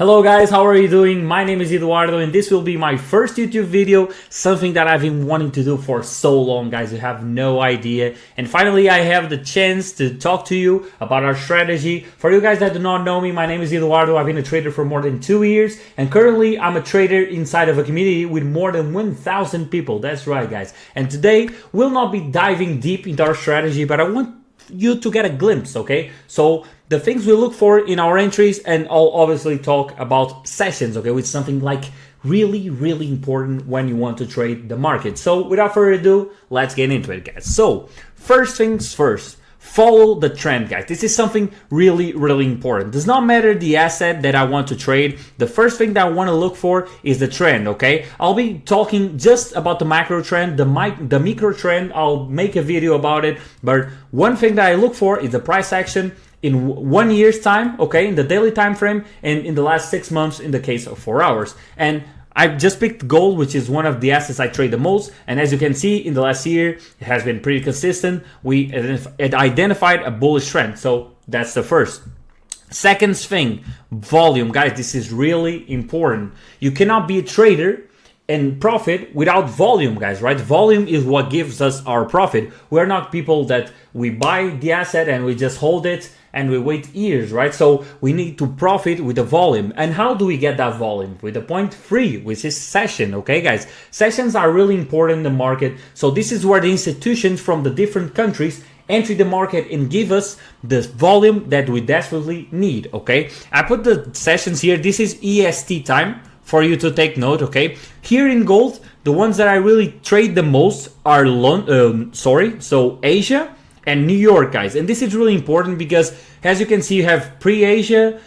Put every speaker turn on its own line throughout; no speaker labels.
Hello guys, how are you doing? My name is Eduardo and this will be my first YouTube video, something that I've been wanting to do for so long, guys. You have no idea. And finally I have the chance to talk to you about our strategy. For you guys that do not know me, my name is Eduardo. I've been a trader for more than 2 years and currently I'm a trader inside of a community with more than 1,000 people. That's right, guys. And today we'll not be diving deep into our strategy, but I want you to get a glimpse, okay? So the things we look for in our entries, and I'll obviously talk about sessions, okay, which is something like really important when you want to trade the market. So without further ado, let's get into it, guys. So first things first, follow the trend, guys. This is something really important. Does not matter the asset that I want to trade. The first thing that I want to look for is the trend, okay? I'll be talking just about the macro trend, the micro trend. I'll make a video about it, but one thing that I look for is the price action in 1 year's time, okay, in the daily time frame, and in the last 6 months in the case of 4 hours. And I just picked gold, which is one of the assets I trade the most. And as you can see, in the last year, it has been pretty consistent. We identified a bullish trend. So that's the first. Second thing, volume. Guys, this is really important. You cannot be a trader and profit without volume, guys, right? Volume is what gives us our profit. We're not people that we buy the asset and we just hold it and we wait years, right? So we need to profit with the volume. And how do we get that volume? With the point 3, which is session, okay, guys? Sessions are really important in the market. So this is where the institutions from the different countries enter the market and give us the volume that we desperately need, okay? I put the sessions here. This is EST time for you to take note, okay? Here in gold, the ones that I really trade the most are Asia and New York, guys. And this is really important because as you can see, you have pre-Asia,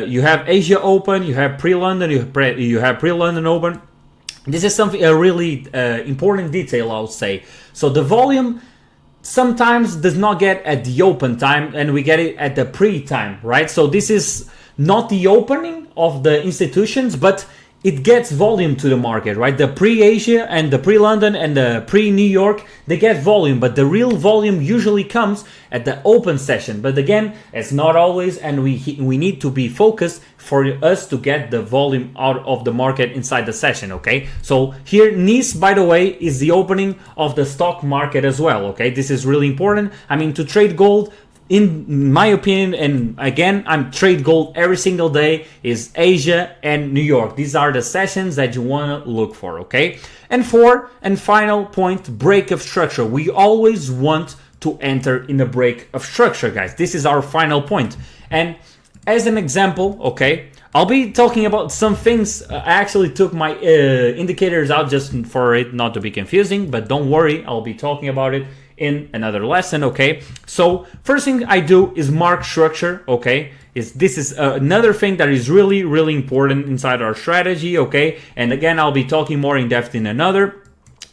you have Asia Open, you have pre-London, you have pre-London Open. This is something a really important detail, I'll say. So the volume sometimes does not get at the open time and we get it at the pre-time, right? So this is not the opening of the institutions, but it gets volume to the market, right? The pre-Asia and the pre-London and the pre-New York, they get volume, but the real volume usually comes at the open session. But again, it's not always, and we need to be focused for us to get the volume out of the market inside the session, okay? So here, NYSE, by the way, is the opening of the stock market as well, okay? This is really important. I mean, to trade gold, in my opinion, and again, I'm trade gold every single day, is Asia and New York. These are the sessions that you want to look for, okay? And fourth and final point, break of structure. We always want to enter in a break of structure, guys. This is our final point. And as an example, okay, I'll be talking about some things. I actually took my indicators out just for it not to be confusing, but don't worry, I'll be talking about it in another lesson, okay? So first thing I do is mark structure, okay? This is another thing that is really important inside our strategy, okay? And again, I'll be talking more in depth in another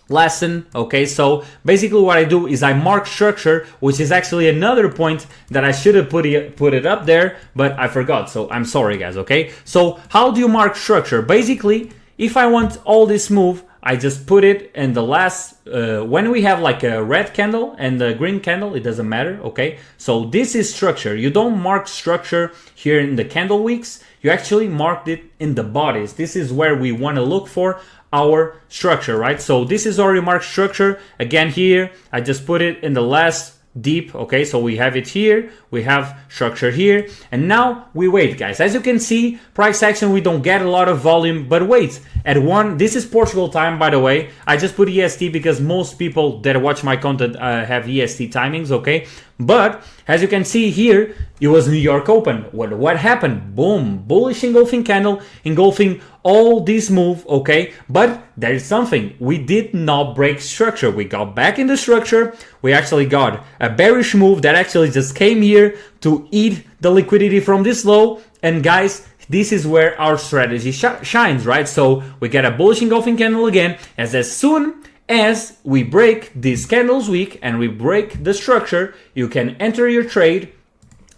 lesson, okay? So basically what I do is I mark structure, which is actually another point that I should have put it up there, but I forgot, so I'm sorry, guys, okay? So how do you mark structure? Basically, if I want all this move, I just put it in the last, when we have like a red candle and a green candle, it doesn't matter, okay? So this is structure. You don't mark structure here in the candle weeks, you actually marked it in the bodies. This is where we want to look for our structure, right? So this is already marked structure. Again, here, I just put it in the last deep, okay? So we have it here, we have structure here, and now we wait, guys. As you can see, price action, we don't get a lot of volume, but wait, at one, this is Portugal time, by the way. I just put EST because most people that watch my content have EST timings, okay? But as you can see here, it was New York Open. What happened? Boom, bullish engulfing candle, engulfing all this move, okay? But there is something. We did not break structure. We got back in the structure. We actually got a bearish move that actually just came here to eat the liquidity from this low. And guys, this is where our strategy shines, right? So we get a bullish engulfing candle again, as soon as we break this candles week and we break the structure, you can enter your trade,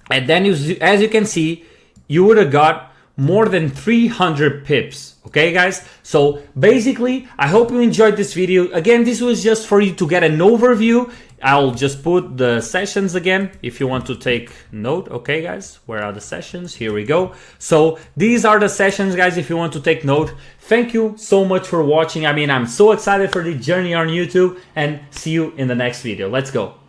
and then as you can see, you would have got more than 300 pips. Okay, guys? So basically, I hope you enjoyed this video. Again, this was just for you to get an overview. I'll just put the sessions again if you want to take note. Okay, guys, where are the sessions? Here we go. So these are the sessions, guys, if you want to take note. Thank you so much for watching. I mean, I'm so excited for the journey on YouTube, and see you in the next video. Let's go.